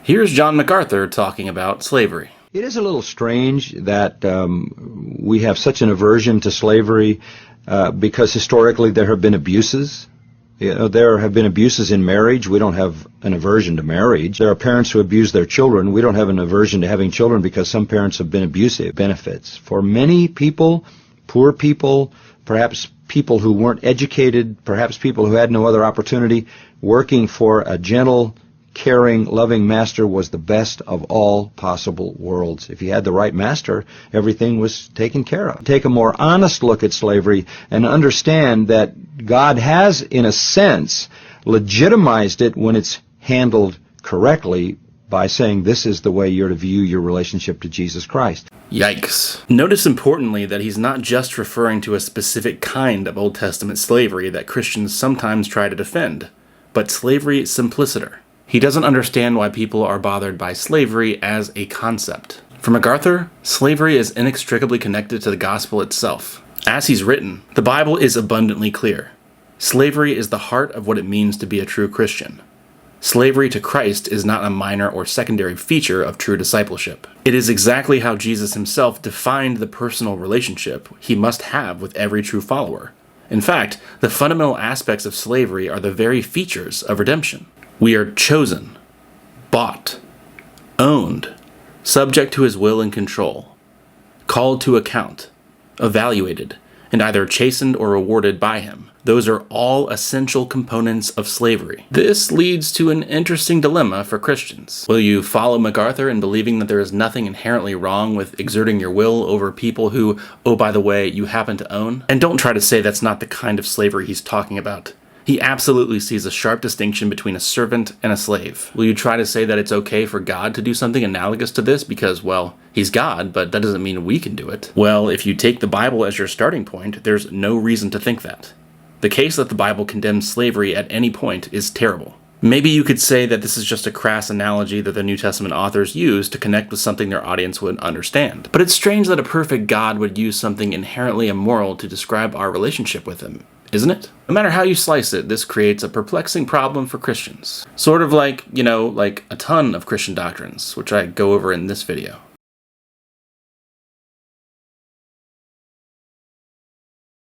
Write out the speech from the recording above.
Here's John MacArthur talking about slavery. It is a little strange that we have such an aversion to slavery because historically there have been abuses. There have been abuses in marriage. We don't have an aversion to marriage. There are parents who abuse their children. We don't have an aversion to having children because some parents have been abusive. Benefits. For many people, poor people, perhaps people who weren't educated, perhaps people who had no other opportunity, working for a gentle, caring, loving master was the best of all possible worlds. If you had the right master, everything was taken care of. Take a more honest look at slavery and understand that God has, in a sense, legitimized it when it's handled correctly by saying this is the way you're to view your relationship to Jesus Christ. Yikes. Notice importantly that he's not just referring to a specific kind of Old Testament slavery that Christians sometimes try to defend, but slavery simpliciter. He doesn't understand why people are bothered by slavery as a concept. For MacArthur, slavery is inextricably connected to the gospel itself. As he's written, the Bible is abundantly clear. Slavery is the heart of what it means to be a true Christian. Slavery to Christ is not a minor or secondary feature of true discipleship. It is exactly how Jesus himself defined the personal relationship he must have with every true follower. In fact, the fundamental aspects of slavery are the very features of redemption. We are chosen, bought, owned, subject to his will and control, called to account, evaluated, and either chastened or rewarded by him. Those are all essential components of slavery. This leads to an interesting dilemma for Christians. Will you follow MacArthur in believing that there is nothing inherently wrong with exerting your will over people who, oh by the way, you happen to own? And don't try to say that's not the kind of slavery he's talking about. He absolutely sees a sharp distinction between a servant and a slave. Will you try to say that it's okay for God to do something analogous to this because, well, he's God, but that doesn't mean we can do it? Well, if you take the Bible as your starting point, there's no reason to think that. The case that the Bible condemns slavery at any point is terrible. Maybe you could say that this is just a crass analogy that the New Testament authors use to connect with something their audience would understand. But it's strange that a perfect God would use something inherently immoral to describe our relationship with him, isn't it? No matter how you slice it, this creates a perplexing problem for Christians. Sort of like, like a ton of Christian doctrines, which I go over in this video.